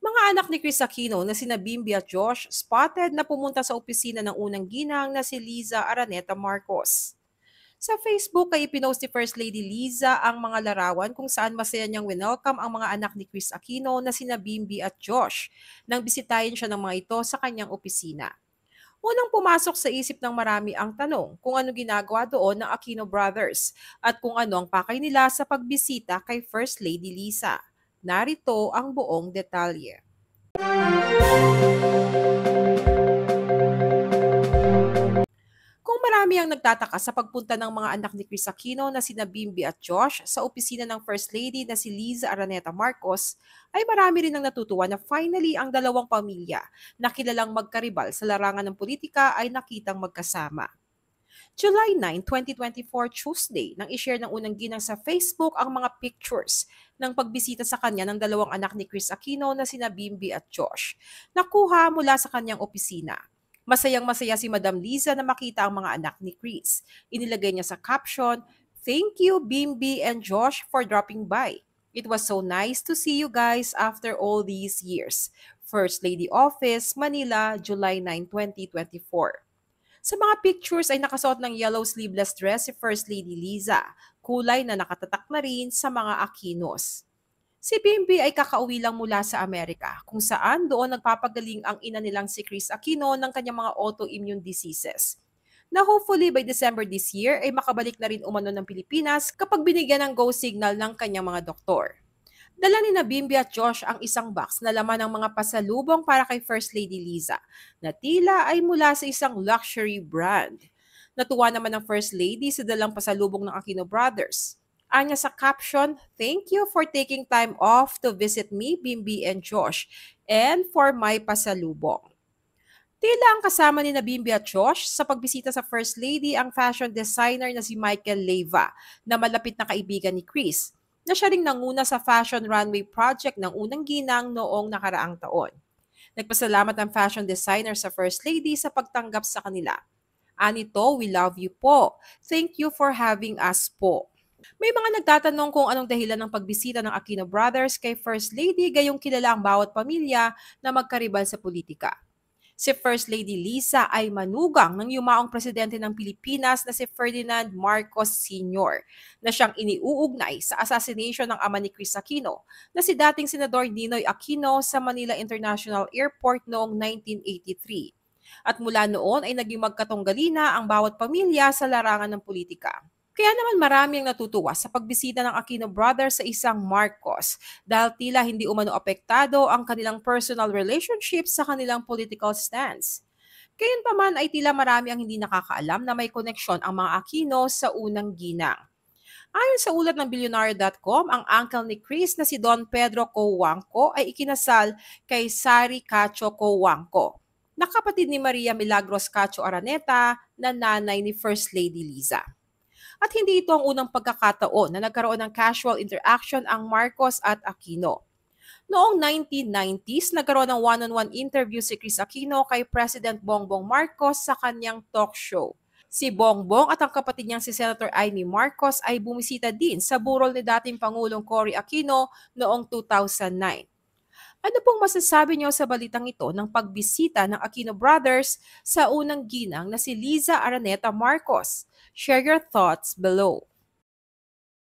Mga anak ni Chris Aquino na sina Bimby at Josh spotted na pumunta sa opisina ng unang ginang na si Liza Araneta Marcos. Sa Facebook ay ipinost ni First Lady Liza ang mga larawan kung saan masaya niyang winelcome ang mga anak ni Chris Aquino na sina Bimby at Josh nang bisitahin siya ng mga ito sa kanyang opisina. Unang pumasok sa isip ng marami ang tanong kung ano ginagawa doon ng Aquino Brothers at kung ano ang pakay nila sa pagbisita kay First Lady Liza. Narito ang buong detalye. Kung marami ang nagtataka sa pagpunta ng mga anak ni Chris Aquino na sina Bimby at Josh sa opisina ng First Lady na si Liza Araneta Marcos, ay marami rin ang natutuwa na finally ang dalawang pamilya na kilalang magkaribal sa larangan ng politika ay nakitang magkasama. July 9, 2024, Tuesday, nang ishare ng unang ginang sa Facebook ang mga pictures ng pagbisita sa kanya ng dalawang anak ni Chris Aquino na sina Bimby at Josh, nakuha mula sa kanyang opisina. Masayang-masaya si Madam Liza na makita ang mga anak ni Chris. Inilagay niya sa caption, "Thank you Bimby and Josh for dropping by. It was so nice to see you guys after all these years. First Lady Office, Manila, July 9, 2024." Sa mga pictures ay nakasuot ng yellow sleeveless dress si First Lady Liza, kulay na nakatatak na rin sa mga Aquinos. Si Bimby ay kakauwi lang mula sa Amerika, kung saan doon nagpapagaling ang ina nilang si Chris Aquino ng kanyang mga autoimmune diseases. Na hopefully by December this year ay makabalik na rin umano ng Pilipinas kapag binigyan ng go signal ng kanyang mga doktor. Dala ni na Bimby at Josh ang isang box na laman ng mga pasalubong para kay First Lady Liza, na tila ay mula sa isang luxury brand. Natuwa naman ng First Lady sa dalang pasalubong ng Aquino Brothers. Anya sa caption, "Thank you for taking time off to visit me, Bimby and Josh, and for my pasalubong." Tila ang kasama ni na Bimby at Josh sa pagbisita sa First Lady ang fashion designer na si Michael Leyva, na malapit na kaibigan ni Chris, na siya ring nanguna sa fashion runway project ng unang ginang noong nakaraang taon. Nagpasalamat ang fashion designer sa First Lady sa pagtanggap sa kanila. "Anito, we love you po. Thank you for having us po." May mga nagtatanong kung anong dahilan ng pagbisita ng Aquino Brothers kay First Lady gayong kilala ang bawat pamilya na magkaribal sa politika. Si First Lady Liza ay manugang ng yumaong presidente ng Pilipinas na si Ferdinand Marcos Sr. na siyang iniuugnay sa assassination ng ama ni Chris Aquino na si dating Senador Ninoy Aquino sa Manila International Airport noong 1983. At mula noon ay naging magkatunggalina ang bawat pamilya sa larangan ng politika. Kaya naman marami ang natutuwa sa pagbisita ng Aquino Brothers sa isang Marcos dahil tila hindi umano apektado ang kanilang personal relationship sa kanilang political stance. Gayunpaman ay tila marami ang hindi nakakaalam na may koneksyon ang mga Aquino sa unang ginang. Ayon sa ulat ng Billionaire.com, ang uncle ni Chris na si Don Pedro Cojuangco ay ikinasal kay Sari Cacho Cojuangco, na kapatid ni Maria Milagros Cacho Araneta na nanay ni First Lady Liza. At hindi ito ang unang pagkakataon na nagkaroon ng casual interaction ang Marcos at Aquino. Noong 1990s, nagkaroon ng one-on-one interview si Chris Aquino kay President Bongbong Marcos sa kanyang talk show. Si Bongbong at ang kapatid niyang si Senator Amy Marcos ay bumisita din sa burol ni dating Pangulong Cory Aquino noong 2009. Ano pong masasabi niyo sa balitang ito ng pagbisita ng Aquino Brothers sa unang ginang na si Liza Araneta Marcos? Share your thoughts below.